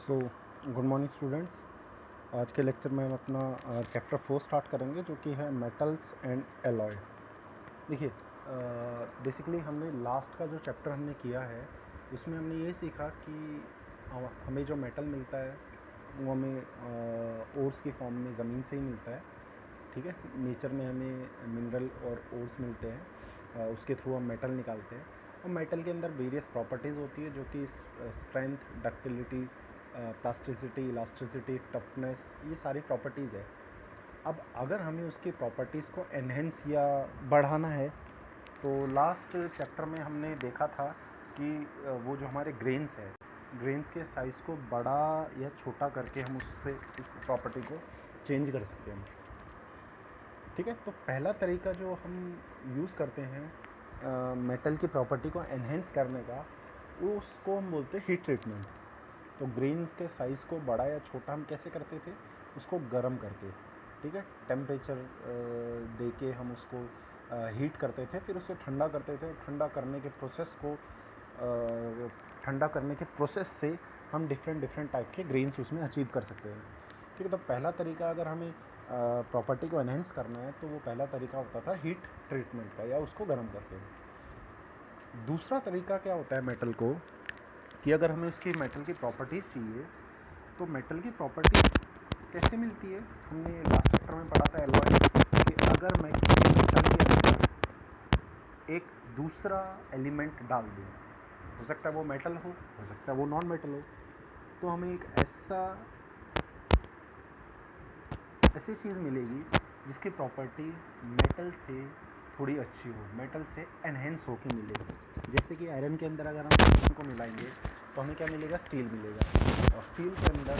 So good morning students. आज के lecture में हम अपना चैप्टर 4 स्टार्ट करेंगे जो कि है मेटल्स एंड एलॉय। देखिए, बेसिकली हमने लास्ट का जो चैप्टर हमने किया है उसमें हमने ये सीखा कि हमें जो मेटल मिलता है वो हमें ओर्स की फॉर्म में ज़मीन से ही मिलता है। ठीक है, नेचर में हमें मिनरल और ओर्स मिलते हैं, उसके थ्रू हम मेटल निकालते हैं। और मेटल के अंदर वेरियस प्रॉपर्टीज़ होती है जो कि strength, ductility, plasticity, elasticity, toughness, ये सारी प्रॉपर्टीज़ है। अब अगर हमें उसकी प्रॉपर्टीज़ को एनहेंस या बढ़ाना है तो लास्ट चैप्टर में हमने देखा था कि वो जो हमारे ग्रेन्स है, ग्रेन्स के साइज़ को बड़ा या छोटा करके हम उससे इस प्रॉपर्टी को चेंज कर सकते हैं। ठीक है, तो पहला तरीका जो हम यूज़ करते हैं मेटल की प्रॉपर्टी को एनहेंस करने का, वो उसको हम बोलते हैं हीट ट्रीटमेंट। तो ग्रेन्स के साइज़ को बड़ा या छोटा हम कैसे करते थे? उसको गर्म करके, ठीक है, टेम्परेचर दे के हम उसको हीट करते थे, फिर उसे ठंडा करते थे। ठंडा करने के प्रोसेस को ठंडा करने के प्रोसेस से हम डिफरेंट टाइप के ग्रेन्स उसमें अचीव कर सकते हैं। ठीक है, तो पहला तरीका अगर हमें प्रॉपर्टी को एनहेंस करना है तो वो पहला तरीका होता था हीट ट्रीटमेंट का, या उसको गर्म करके। दूसरा तरीका क्या होता है मेटल को, कि अगर हमें उसकी मेटल की प्रॉपर्टीज़ चाहिए तो मेटल की प्रॉपर्टीज़ कैसे मिलती है? हमने लास्ट चैप्टर में पढ़ा था एलॉय, कि अगर मैं किसी मेटल के अंदर एक दूसरा एलिमेंट डाल दूँ, हो सकता है वो मेटल हो सकता है वो नॉन मेटल हो, तो हमें एक ऐसी चीज़ मिलेगी जिसकी प्रॉपर्टी मेटल से थोड़ी अच्छी हो, मेटल से एनहेंस होकर मिलेगी। जैसे कि आयरन के अंदर अगर हम आयरन को मिलाएंगे तो हमें क्या मिलेगा? स्टील मिलेगा। और स्टील के अंदर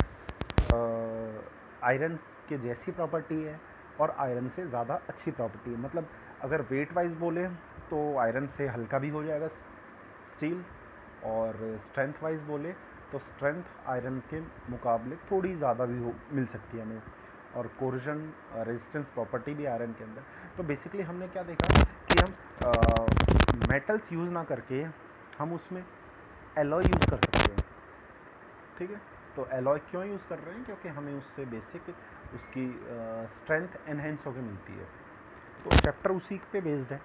आयरन के जैसी प्रॉपर्टी है और आयरन से ज़्यादा अच्छी प्रॉपर्टी है। मतलब अगर वेट वाइज बोले तो आयरन से हल्का भी हो जाएगा स्टील, और स्ट्रेंथ वाइज बोले तो स्ट्रेंथ आयरन के मुकाबले थोड़ी ज़्यादा भी मिल सकती है हमें, और कोरोजन रेजिस्टेंस प्रॉपर्टी भी आयरन के अंदर। तो बेसिकली हमने क्या देखा कि हम मेटल्स यूज़ ना करके हम उसमें एलॉय यूज़ कर सकते हैं। ठीक है, तो एलॉय क्यों यूज़ कर रहे हैं? क्योंकि हमें उससे बेसिक उसकी स्ट्रेंथ एनहेंस होकर मिलती है। तो चैप्टर उसी पे बेस्ड है,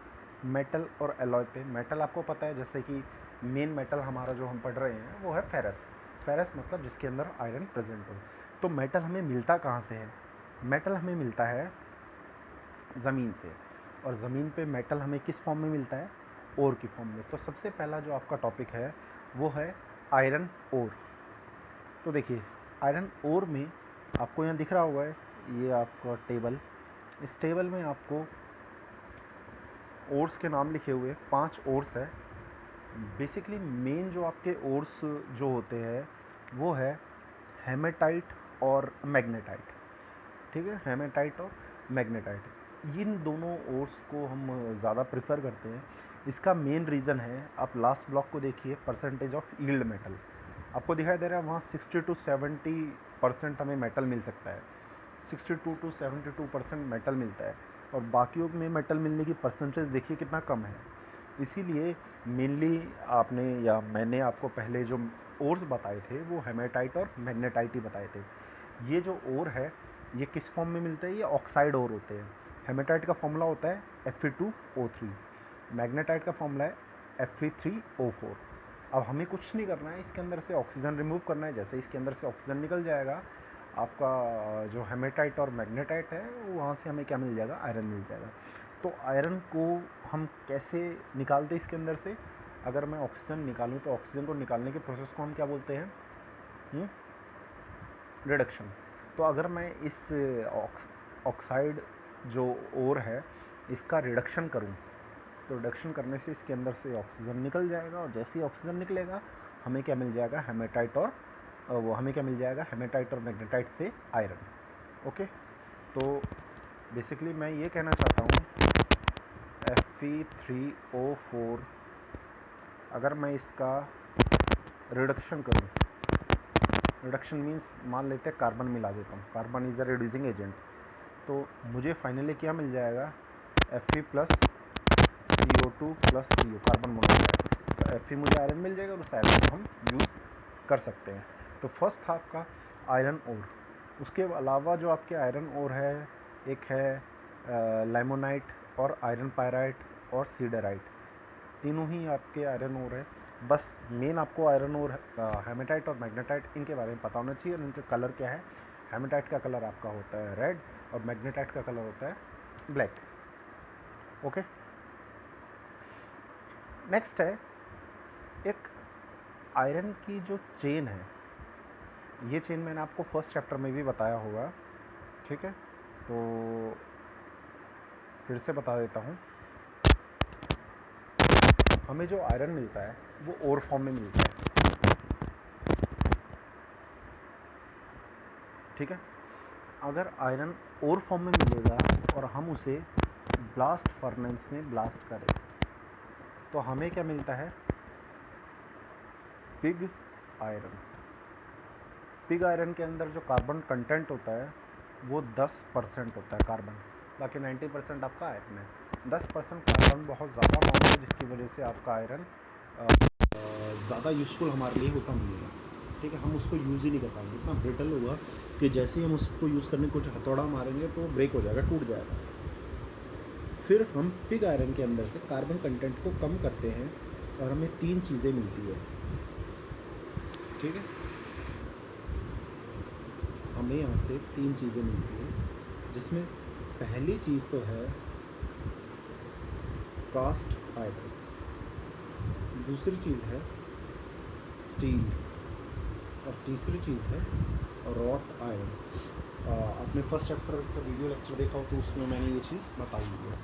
मेटल और एलॉय पे। मेटल आपको पता है, जैसे कि मेन मेटल हमारा जो हम पढ़ रहे हैं वो है फेरस। फेरस मतलब जिसके अंदर आयरन प्रेजेंट हो। तो मेटल हमें मिलता कहाँ से है? मेटल हमें मिलता है ज़मीन से। और ज़मीन पे मेटल हमें किस फॉर्म में मिलता है? ओर की फॉर्म में। तो सबसे पहला जो आपका टॉपिक है वो है आयरन ओर। तो देखिए, आयरन ओर में आपको यहाँ दिख रहा होगा ये आपका टेबल। इस टेबल में आपको ओर्स के नाम लिखे हुए 5 ओर्स है। बेसिकली मेन जो आपके ओर्स जो होते हैं वो है हेमेटाइट और मैग्नेटाइट। ठीक है, हेमेटाइट और मैग्नेटाइट, इन दोनों ओर्स को हम ज़्यादा प्रेफर करते हैं। इसका मेन रीज़न है, आप लास्ट ब्लॉक को देखिए, परसेंटेज ऑफ यील्ड मेटल आपको दिखाई दे रहा है। वहाँ 60 to 70% हमें मेटल मिल सकता है। 62 to 72% मेटल मिलता है, और बाकियों में मेटल मिलने की परसेंटेज देखिए कितना कम है। इसीलिए मेनली आपने या मैंने आपको पहले जो ओर्स बताए थे वो हेमेटाइट और मैग्नेटाइट ही बताए थे। ये जो ओर है ये किस फॉर्म में मिलते हैं? ये ऑक्साइड ओर होते हैं। हेमेटाइट का फॉर्मूला होता है Fe2O3, मैग्नेटाइट का फॉर्मूला है Fe3O4। अब हमें कुछ नहीं करना है, इसके अंदर से ऑक्सीजन रिमूव करना है। जैसे इसके अंदर से ऑक्सीजन निकल जाएगा, आपका जो हेमेटाइट और मैग्नेटाइट है वहाँ से हमें क्या मिल जाएगा? आयरन मिल जाएगा। तो आयरन को हम कैसे निकालते हैं इसके अंदर से? अगर मैं ऑक्सीजन निकालूँ तो ऑक्सीजन को निकालने के प्रोसेस को हम क्या बोलते हैं? रिडक्शन। तो अगर मैं इस ऑक्साइड जो ओर है इसका रिडक्शन करूं तो रिडक्शन करने से इसके अंदर से ऑक्सीजन निकल जाएगा, और जैसे ही ऑक्सीजन निकलेगा हमें क्या मिल जाएगा? हेमेटाइट और वो हमें क्या मिल जाएगा? हेमेटाइट और मैग्नेटाइट से आयरन। ओके, तो बेसिकली मैं ये कहना चाहता हूँ Fe3O4 अगर मैं इसका रिडक्शन करूँ, रिडक्शन मीन्स मान लेते हैं कार्बन मिला देता हूँ, carbon is a reducing agent, तो मुझे फाइनली क्या मिल जाएगा? Fe plus CO2 plus CO, carbon monoxide. तो Fe मुझे आयरन मिल जाएगा और उस आयरन को हम यूज़ कर सकते हैं। तो फर्स्ट था आपका आयरन ओर। उसके अलावा जो आपके आयरन ओर है, एक है लाइमोनाइट और आयरन पायराइट और सीडराइट, तीनों ही आपके आयरन ओर है। बस मेन आपको आयरन ओर, हेमेटाइट और मैग्नेटाइट, इनके बारे में पता होना चाहिए और इनका कलर क्या है। हेमेटाइट का कलर आपका होता है रेड और मैग्नेटाइट का कलर होता है ब्लैक। ओके, नेक्स्ट है एक आयरन की जो चेन है, ये चेन मैंने आपको फर्स्ट चैप्टर में भी बताया होगा, ठीक है, तो फिर से बता देता हूँ। हमें जो आयरन मिलता है वो ओर फॉर्म में मिलता है, ठीक है। अगर आयरन ओर फॉर्म में मिलेगा और हम उसे ब्लास्ट फर्नेस में ब्लास्ट करें तो हमें क्या मिलता है, पिग आयरन। पिग आयरन के अंदर जो कार्बन कंटेंट होता है वो 10% होता है कार्बन, बाकी 90% आपका आयरन है। 10% कार्बन बहुत ज़्यादा अमाउंट है, जिसकी वजह से आपका आयरन ज़्यादा यूज़फुल हमारे लिए होता मिलेगा, ठीक है। हम उसको यूज़ ही नहीं कर पाएंगे, इतना ब्रिटल होगा कि जैसे ही हम उसको यूज़ करने को हथौड़ा मारेंगे तो ब्रेक हो जाएगा, टूट जाएगा। फिर हम पिग आयरन के अंदर से कार्बन कंटेंट को कम करते हैं और हमें 3 चीज़ें मिलती है, ठीक है। हमें यहाँ से 3 चीज़ें मिलती है, जिसमें पहली चीज़ तो है कास्ट आयरन, दूसरी चीज़ है स्टील और तीसरी चीज़ है रॉट आयरन। आपने फर्स्ट चैप्टर का वीडियो लेक्चर देखा हो तो उसमें मैंने ये चीज़ बताई हुई है।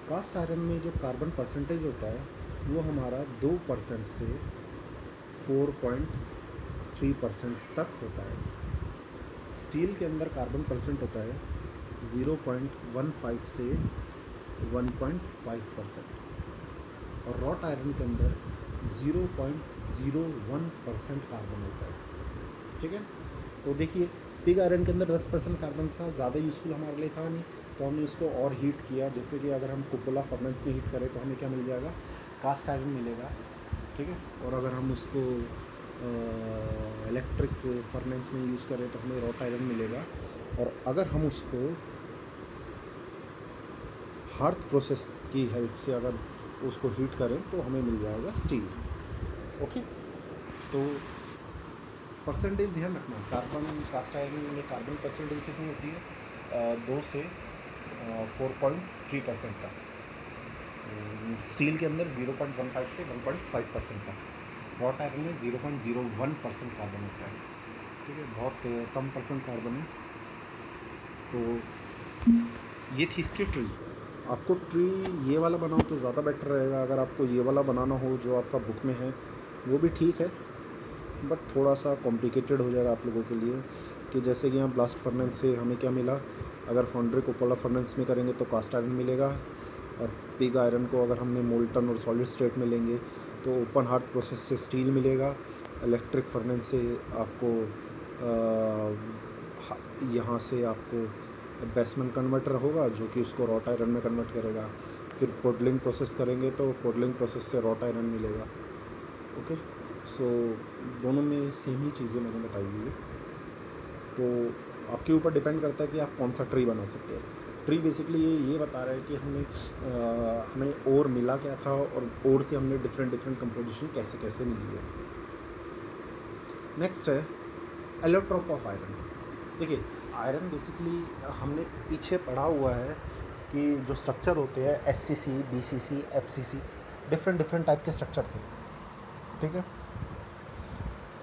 कास्ट आयरन में जो कार्बन परसेंटेज होता है वो हमारा 2% से 4.3% तक होता है। स्टील के अंदर कार्बन परसेंट होता है 0.15 से 1.5%, और रॉट आयरन के अंदर 0.01% कार्बन होता है, ठीक है। तो देखिए, पिग आयरन के अंदर 10% कार्बन था, ज़्यादा यूज़फुल हमारे लिए था नहीं, तो हमने उसको और हीट किया। जैसे कि अगर हम कुपोला फर्नेस में हीट करें तो हमें क्या मिल जाएगा, कास्ट आयरन मिलेगा, ठीक है। और अगर हम उसको इलेक्ट्रिक फर्नेस में यूज़ करें तो हमें रॉट आयरन मिलेगा। और अगर हम उसको हार्थ प्रोसेस की हेल्प से अगर उसको हीट करें तो हमें मिल जाएगा स्टील। ओके, तो परसेंटेज ध्यान रखना, कार्बन कास्ट आयरन में कार्बन परसेंटेज कितनी होती है, 2 से 4.3% तक। स्टील के अंदर 0.15 से 1.5% तक। रॉट आयरन में 0.01% कार्बन होता है, ठीक है, बहुत कम परसेंट कार्बन है। तो ये थी इसकी ट्री। आपको ट्री ये वाला बनाओ तो ज़्यादा बेटर रहेगा। अगर आपको ये वाला बनाना हो जो आपका बुक में है वो भी ठीक है, बट थोड़ा सा कॉम्प्लिकेटेड हो जाएगा आप लोगों के लिए। कि जैसे कि यहाँ ब्लास्ट फर्नेस से हमें क्या मिला, अगर फाउंड्री कुपोला फर्नेस में करेंगे तो कास्ट आयरन मिलेगा, और पिग आयरन को अगर हमने मोल्टन और सॉलिड स्टेट में लेंगे तो ओपन हार्ट प्रोसेस से स्टील मिलेगा। इलेक्ट्रिक फर्नेस से आपको यहाँ से आपको बेसमेंट कन्वर्टर होगा जो कि उसको रॉट आयरन में कन्वर्ट करेगा। फिर पोडलिंग प्रोसेस करेंगे तो पोडलिंग प्रोसेस से रॉट आयरन मिलेगा। ओके, सो दोनों में सेम ही चीज़ें मैंने बताई हुई है। तो आपके ऊपर डिपेंड करता है कि आप कौन सा ट्री बना सकते हैं। ट्री बेसिकली ये बता रहा है कि हमें ओर मिला क्या था और ओर से हमने डिफरेंट कंपोजिशन कैसे कैसे मिली है। नेक्स्ट है एलोट्रोप ऑफ आयरन। देखिए, आयरन बेसिकली हमने पीछे पढ़ा हुआ है कि जो स्ट्रक्चर होते हैं SCC, BCC, FCC, different type के स्ट्रक्चर थे, ठीक है।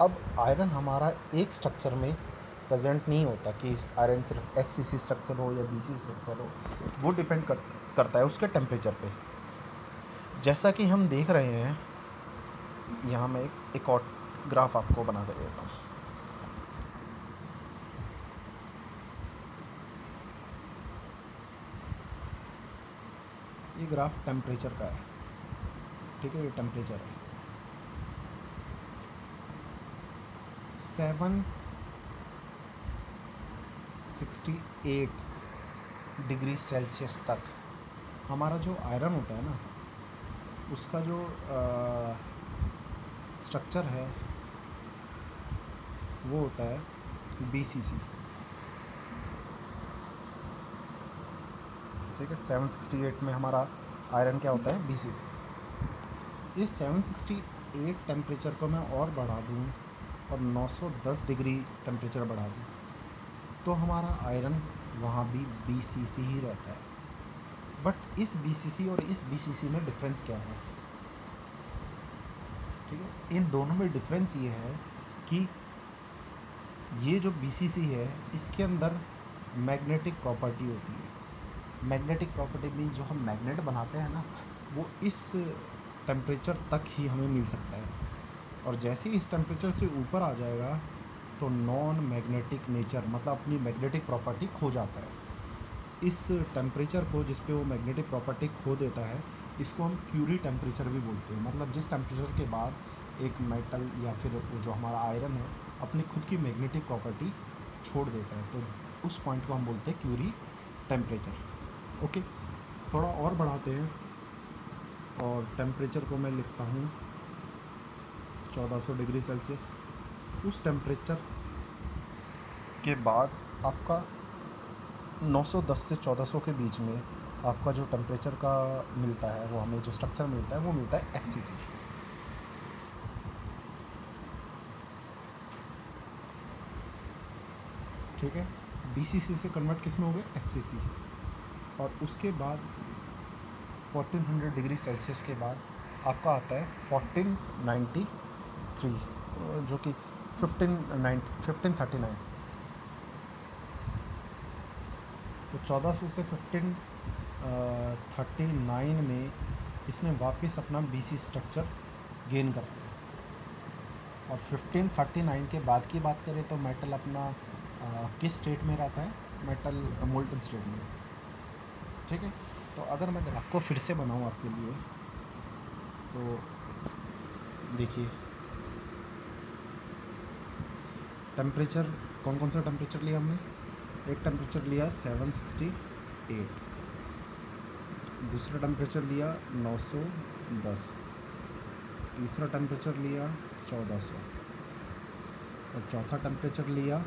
अब आयरन हमारा एक स्ट्रक्चर में प्रेजेंट नहीं होता कि आयरन सिर्फ FCC स्ट्रक्चर हो या BCC स्ट्रक्चर हो, वो डिपेंड करता है उसके टेम्परेचर पे। जैसा कि हम देख रहे हैं, यहाँ मैं एक और ग्राफ आपको बना कर देता हूँ। ये ग्राफ टेम्परेचर का है, ठीक है, ये टेम्परेचर है 768 डिग्री सेल्सियस तक। हमारा जो आयरन होता है ना, उसका जो स्ट्रक्चर है वो होता है BCC, ठीक है। 768 में हमारा आयरन क्या होता है, BCC। इस 768 टेम्परेचर को मैं और बढ़ा दूँ और 910 डिग्री टेम्परेचर बढ़ा दूँ तो हमारा आयरन वहाँ भी BCC ही रहता है। बट इस BCC और इस BCC में डिफरेंस क्या है, ठीक है। इन दोनों में डिफरेंस ये है कि ये जो BCC है इसके अंदर मैग्नेटिक प्रॉपर्टी होती है। मैग्नेटिक प्रॉपर्टी मीन्स जो हम मैग्नेट बनाते हैं ना, वो इस टेम्परेचर तक ही हमें मिल सकता है, और जैसे ही इस टेम्परेचर से ऊपर आ जाएगा तो नॉन मैग्नेटिक नेचर मतलब अपनी मैग्नेटिक प्रॉपर्टी खो जाता है। इस टेम्परेचर को जिस पे वो मैग्नेटिक प्रॉपर्टी खो देता है इसको हम क्यूरी टेम्परेचर भी बोलते हैं। मतलब जिस टेम्परेचर के बाद एक मेटल या फिर जो हमारा आयरन है अपनी खुद की मैग्नेटिक प्रॉपर्टी छोड़ देता है, तो उस पॉइंट को हम बोलते हैं क्यूरी टेम्परेचर। ओके, थोड़ा और बढ़ाते हैं और टेम्परेचर को मैं लिखता हूँ 1400 डिग्री सेल्सियस। उस टेम्परेचर के बाद आपका 910 से 1400 के बीच में आपका जो टेम्परेचर का मिलता है, वो हमें जो स्ट्रक्चर मिलता है वो मिलता है FCC। ठीक है, BCC से कन्वर्ट किस में हो गया, FCC। और उसके बाद 1400 डिग्री सेल्सियस के बाद आपका आता है 1493, जो कि 1539। तो 1400 से 1539 में इसने वापस अपना BC स्ट्रक्चर गेन कर लिया। और 1539 के बाद की बात करें तो मेटल अपना किस स्टेट में रहता है, मेटल मोल्टन स्टेट में, ठीक है। तो अगर मैं ग्राफ को फिर से बनाऊँ आपके लिए तो देखिए टेम्परेचर कौन कौन सा टेम्परेचर लिया हमने, एक टेम्परेचर लिया 768, दूसरा टेम्परेचर लिया 910, तीसरा टेम्परेचर लिया 1400 और चौथा टेम्परेचर लिया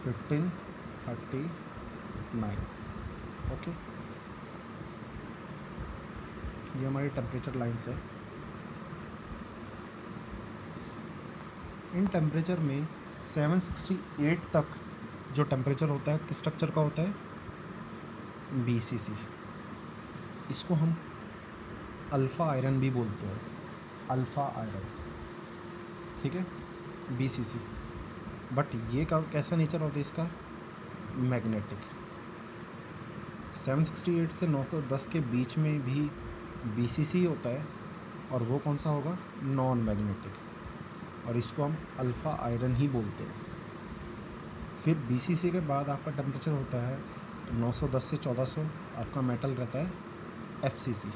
1539। ओके, ये हमारी टेम्परेचर लाइन्स है। इन टेम्परेचर में 768 तक जो टेम्परेचर होता है किस स्ट्रक्चर का होता है, BCC। इसको हम अल्फ़ा आयरन भी बोलते हैं, अल्फ़ा आयरन, ठीक है, BCC। बट ये कैसा नेचर होता है इसका, मैग्नेटिक। 768 से 910 के बीच में भी BCC होता है और वो कौन सा होगा, नॉन मैग्नेटिक, और इसको हम अल्फ़ा आयरन ही बोलते हैं। फिर BCC के बाद आपका टेम्परेचर होता है 910 से 1400, आपका मेटल रहता है FCC।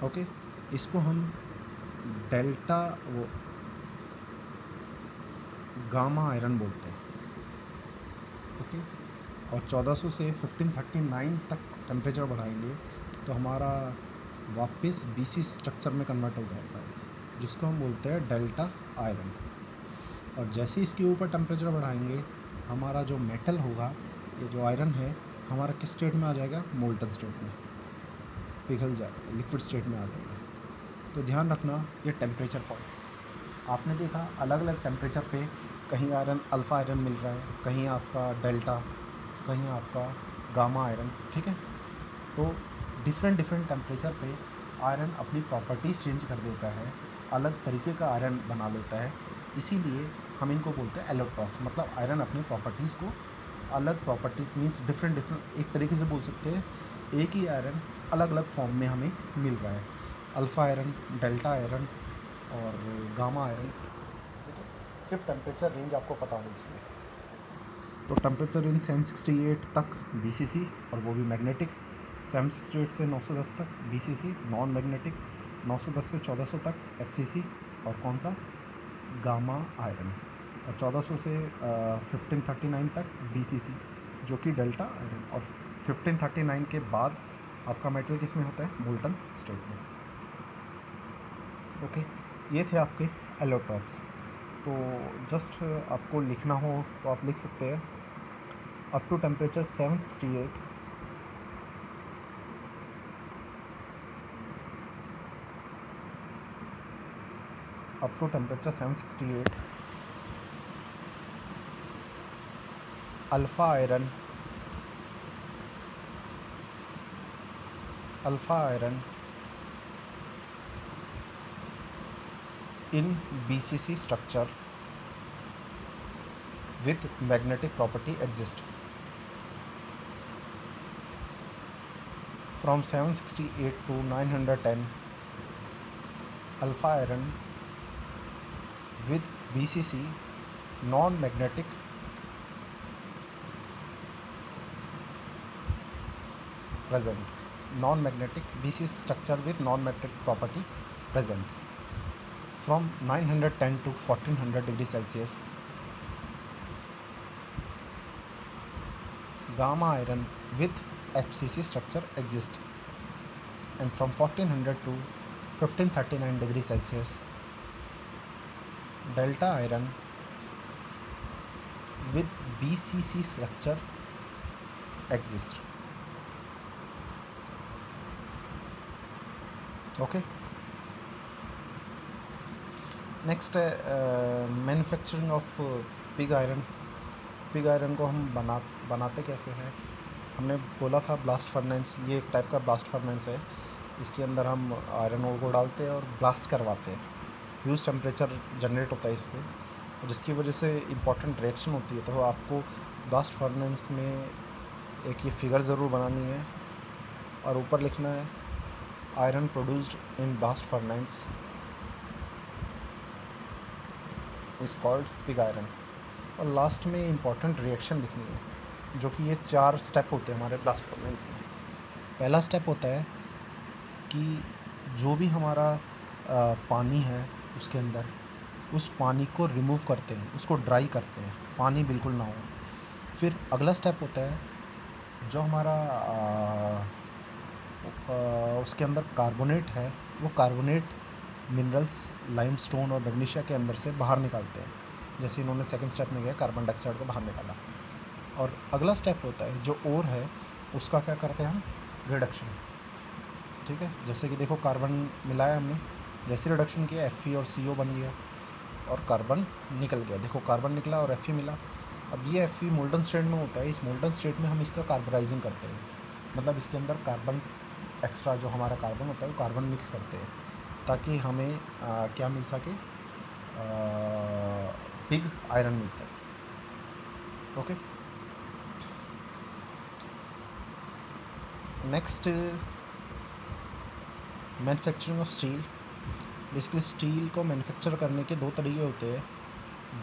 ओके, इसको हम डेल्टा वो गामा आयरन बोलते हैं। ओके, और 1400 से 1539 तक टेम्परेचर बढ़ाएंगे तो हमारा वापस BC स्ट्रक्चर में कन्वर्ट हो जाता है, जिसको हम बोलते हैं डेल्टा आयरन। और जैसे इसके ऊपर टेम्परेचर बढ़ाएंगे हमारा जो मेटल होगा, ये जो आयरन है, हमारा किस स्टेट में आ जाएगा, मोल्टन स्टेट में, पिघल जाएगा, लिक्विड स्टेट में आ जाएगा। तो ध्यान रखना ये टेम्परेचर पॉइंट आपने देखा अलग अलग टेम्परेचर पे कहीं आयरन अल्फ़ा आयरन मिल रहा है, कहीं आपका डेल्टा, कहीं आपका गामा आयरन, ठीक है। तो डिफरेंट टेम्परेचर पे आयरन अपनी प्रॉपर्टीज़ चेंज कर देता है, अलग तरीके का आयरन बना लेता है। इसीलिए हम इनको बोलते हैं एलोट्रॉप्स, मतलब आयरन अपनी प्रॉपर्टीज़ को अलग प्रॉपर्टीज़ मीन्स डिफरेंट एक तरीके से बोल सकते हैं एक ही आयरन अलग अलग फॉर्म में हमें मिल रहा है, अल्फ़ा आयरन, डेल्टा आयरन और गामा आयरन, ठीक है। सिर्फ टेम्परेचर रेंज आपको पता होनी चाहिए। तो टेम्परेचर रेंज 768 तक BCC और वो भी मैग्नेटिक, 768 से 910 तक BCC नॉन मैग्नेटिक, 910 से 1400 तक FCC और कौन सा, गामा आयरन, और 1400 से 1539 तक BCC जो कि डेल्टा आयरन, और 1539 के बाद आपका मेटल किस में होता है, मोल्टन स्टेट में। ओके, ये थे आपके एलोट्रॉप्स। तो जस्ट आपको लिखना हो तो आप लिख सकते हैं up to temperature 768 up to temperature 768 alpha iron in BCC structure with magnetic property exist. From 768 to 910 alpha iron with BCC non-magnetic BCC structure with non-magnetic property present. From 910 to 1400 degree Celsius gamma iron with FCC structure exists, and from 1400 to 1539 degree Celsius delta iron with BCC structure exists. Okay. Next है manufacturing of pig iron. Pig iron को हम बनाते कैसे हैं? हमने बोला था blast furnace, ये एक टाइप का ब्लास्ट फर्नेस है। इसके अंदर हम आयरन ओर को डालते हैं और ब्लास्ट करवाते हैं। ह्यूज टेम्परेचर जनरेट होता है इस पर, जिसकी वजह से इम्पॉर्टेंट रिएक्शन होती है। तो आपको ब्लास्ट फर्नेस में एक ये फिगर ज़रूर बनानी है और ऊपर लिखना है iron produced in blast furnace is called pig iron. और लास्ट में इम्पॉर्टेंट रिएक्शन लिखनी है, जो कि ये 4 स्टेप होते हैं हमारे ब्लास्ट फर्नेस में। पहला स्टेप होता है कि जो भी हमारा पानी है उसके अंदर, उस पानी को रिमूव करते हैं, उसको ड्राई करते हैं, पानी बिल्कुल ना हो। फिर अगला स्टेप होता है जो हमारा उसके अंदर कार्बोनेट है, वो कार्बोनेट मिनरल्स लाइमस्टोन और मैग्नीशिया के अंदर से बाहर निकालते हैं। जैसे इन्होंने सेकंड स्टेप में गया, कार्बन डाइऑक्साइड को बाहर निकाला। और अगला स्टेप होता है जो ओर है उसका क्या करते हैं हम? रिडक्शन। ठीक है, जैसे कि देखो कार्बन मिलाया हमने, जैसे रिडक्शन किया Fe और CO बन गया और कार्बन निकल गया। देखो कार्बन निकला और Fe मिला। अब ये Fe मोल्टन स्टेट में होता है। इस मोल्टन स्टेट में हम इसका कार्बोनाइजिंग करते हैं, मतलब इसके अंदर कार्बन एक्स्ट्रा जो हमारा कार्बन होता है वो कार्बन मिक्स करते हैं ताकि हमें क्या मिल सके? पिग आयरन मिल सके। Okay, next manufacturing of steel. Basically steel को मैन्युफैक्चर करने के 2 तरीके होते हैं।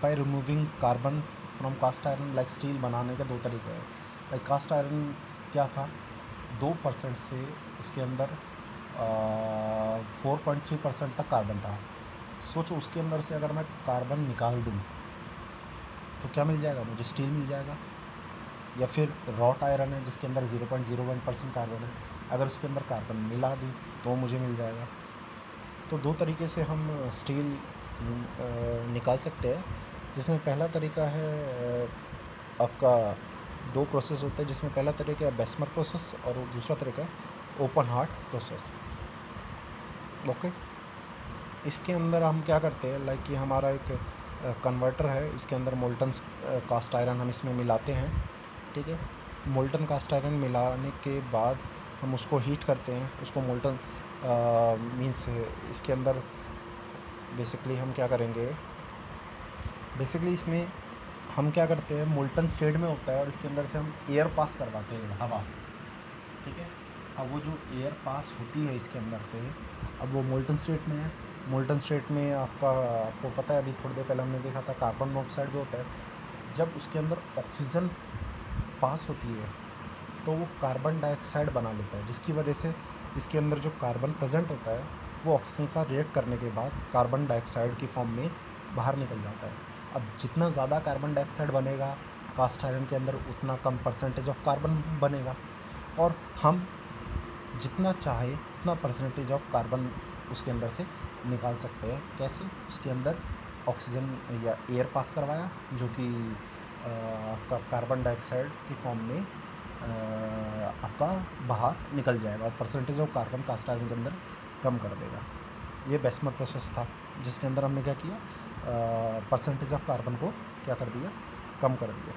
By removing carbon from cast iron, like steel बनाने के 2 तरीके हैं। लाइक कास्ट आयरन क्या था? 2% से उसके अंदर 4.3% तक कार्बन था। सोचो उसके अंदर से अगर मैं कार्बन निकाल दूं तो क्या मिल जाएगा मुझे? स्टील मिल जाएगा। या फिर रॉट आयरन है जिसके अंदर 0.01% कार्बन है, अगर उसके अंदर कार्बन मिला दूं तो मुझे मिल जाएगा। तो 2 तरीके से हम स्टील निकाल सकते हैं, जिसमें पहला तरीका है आपका 2 प्रोसेस होते हैं, जिसमें पहला तरीका है बेस्मर प्रोसेस और दूसरा तरीका है ओपन हार्ट प्रोसेस। ओके, इसके अंदर हम क्या करते हैं? लाइक ये हमारा एक कन्वर्टर है, इसके अंदर मोल्टन कास्ट आयरन हम इसमें मिलाते हैं। ठीक है, मोल्टन कास्ट आयरन मिलाने के बाद हम उसको हीट करते हैं। उसको मोल्टन मीन्स इसके अंदर बेसिकली हम क्या करेंगे? बेसिकली इसमें हम क्या करते हैं, मोल्टन स्टेट में होता है और इसके अंदर से हम एयर पास करवाते हैं, हवा। ठीक है, अब वो जो एयर पास होती है इसके अंदर से, अब वो मोल्टन स्टेट में है। मोल्टन स्टेट में आपको पता है, अभी थोड़ी देर पहले हमने देखा था कार्बन मोनोऑक्साइड भी होता है। जब उसके अंदर ऑक्सीजन पास होती है तो वो कार्बन डाइऑक्साइड बना लेता है, जिसकी वजह से इसके अंदर जो कार्बन प्रेजेंट होता है वो ऑक्सीजन से रिएक्ट करने के बाद कार्बन डाइऑक्साइड की फॉर्म में बाहर निकल जाता है। अब जितना ज़्यादा कार्बन डाइऑक्साइड बनेगा कास्ट आयरन के अंदर, उतना कम परसेंटेज ऑफ कार्बन बनेगा और हम जितना चाहे उतना परसेंटेज ऑफ कार्बन उसके अंदर से निकाल सकते हैं। कैसे? उसके अंदर ऑक्सीजन या एयर पास करवाया जो कि आपका कार्बन डाइऑक्साइड की फॉर्म में आपका बाहर निकल जाएगा और percentage of carbon cast iron के अंदर कम कर देगा। ये बेस्मर प्रोसेस था जिसके अंदर हमने क्या किया, परसेंटेज ऑफ कार्बन को क्या कर दिया, कम कर दिया।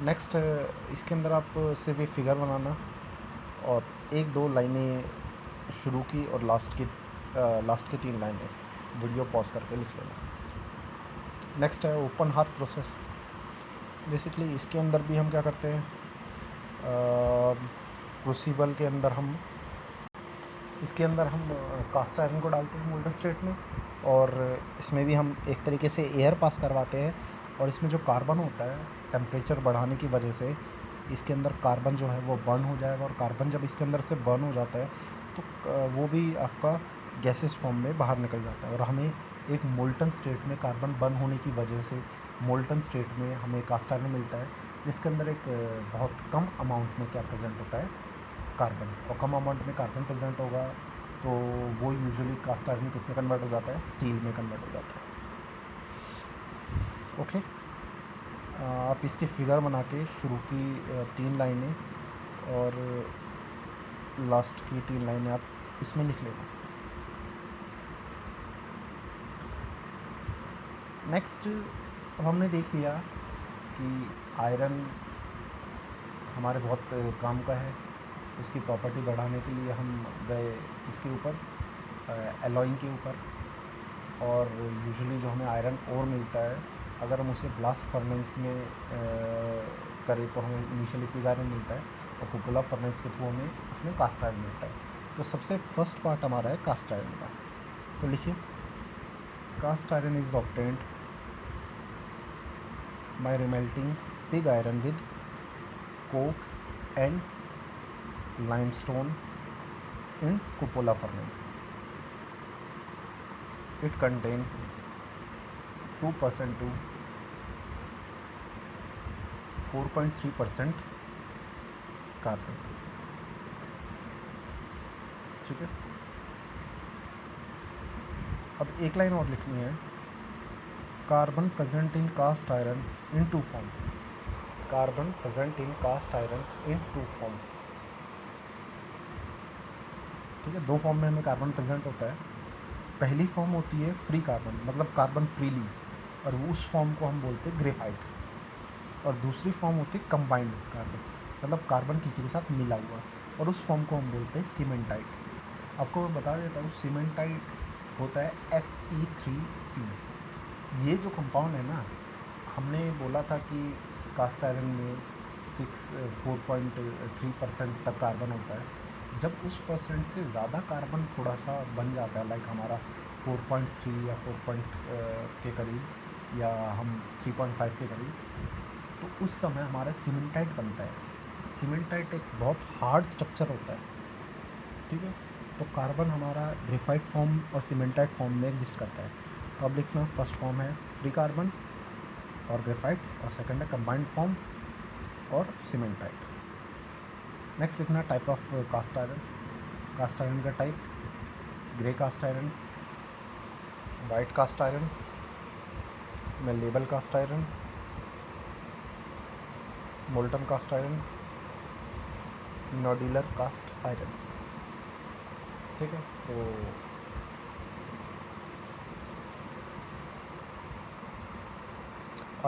नेक्स्ट इसके अंदर आप सिर्फ एक फिगर बनाना और एक दो लाइनें शुरू की और लास्ट की 3 लाइनें वीडियो पॉज करके लिख लेना। नेक्स्ट है ओपन हार्ट प्रोसेस। बेसिकली इसके अंदर भी हम क्या करते हैं, क्रूसिबल के अंदर हम कास्ट आयरन को डालते हैं मोल्टन स्टेट में और इसमें भी हम एक तरीके से एयर पास करवाते हैं और इसमें जो कार्बन होता है टेम्परेचर बढ़ाने की वजह से इसके अंदर कार्बन जो है वो बर्न हो जाएगा और कार्बन जब इसके अंदर से बर्न हो जाता है तो वो भी आपका गैसेस फॉर्म में बाहर निकल जाता है और हमें एक मोल्टन स्टेट में कार्बन बर्न होने की वजह से मोल्टन स्टेट में हमें कास्ट आयरन मिलता है जिसके अंदर एक बहुत कम अमाउंट में क्या प्रेजेंट होता है, कार्बन। और कम अमाउंट में कार्बन प्रेजेंट होगा तो वो यूजुअली कास्ट आयरन किस में कन्वर्ट हो जाता है, स्टील में कन्वर्ट हो जाता है। ओके, आप इसकी फिगर बना के शुरू की 3 लाइनें और लास्ट की 3 लाइनें आप इसमें लिख लेना। नेक्स्ट अब हमने देख लिया कि आयरन हमारे बहुत काम का है, उसकी प्रॉपर्टी बढ़ाने के लिए हम गए किसके ऊपर, एलॉइंग के ऊपर। और यूजुअली जो हमें आयरन ओर मिलता है अगर हम उसे ब्लास्ट फर्नेस में करें तो हमें इनिशियली पिग आयरन मिलता है और कुकुला फर्नेस के थ्रू हमें उसमें कास्ट आयरन मिलता है। तो सबसे फर्स्ट पार्ट हमारा है कास्ट आयरन का। तो लिखिए, cast iron is obtained by remelting pig iron with coke and limestone in cupola furnace. It contains 2% to 4.3% carbon. ठीक है, अब एक लाइन और लिखनी है, carbon present in cast iron in 2 form. Carbon present in cast iron in 2 form. ठीक है, 2 form में हमें कार्बन प्रेजेंट होता है। पहली फॉर्म होती है फ्री कार्बन, मतलब कार्बन फ्रीली, और वो उस फॉर्म को हम बोलते हैं ग्रेफाइट। और दूसरी फॉर्म होती है कंबाइंड कार्बन, मतलब कार्बन किसी के साथ मिला हुआ, और उस फॉर्म को हम बोलते हैं सीमेंटाइट। आपको मैं बता देता हूँ, सीमेंटाइट होता है Fe3C। ये जो कंपाउंड है ना, हमने बोला था कि कास्ट आयरन में 4.3% तक कार्बन होता है। जब उस परसेंट से ज़्यादा कार्बन थोड़ा सा बन जाता है, लाइक हमारा 4.3 या 4 के करीब, या हम 3.5 के करीब, तो उस समय हमारा सीमेंटाइट बनता है। सीमेंटाइट एक बहुत हार्ड स्ट्रक्चर होता है। ठीक है, तो कार्बन हमारा ग्रेफाइट फॉर्म और सीमेंटाइट फॉर्म में एग्जिस्ट करता है। तो अब लिखना, फर्स्ट फॉर्म है फ्री कार्बन और ग्रेफाइट, और सेकंड है कंबाइंड फॉर्म और सीमेंटाइट। नेक्स्ट लिखना type of cast iron. Cast iron का type, grey cast iron, white cast iron, malleable cast iron, molten cast iron, nodular cast iron. ठीक है, तो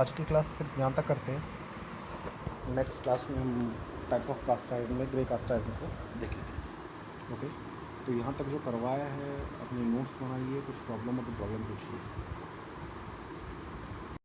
आज की क्लास सिर्फ यहाँ तक करते हैं। नेक्स्ट क्लास में हम टाइप ऑफ कास्ट आयरन में ग्रे कास्ट आयरन को देखेंगे। ओके, तो यहाँ तक जो करवाया है अपने नोट्स बनाइए, कुछ प्रॉब्लम हो तो प्रॉब्लम पूछिए।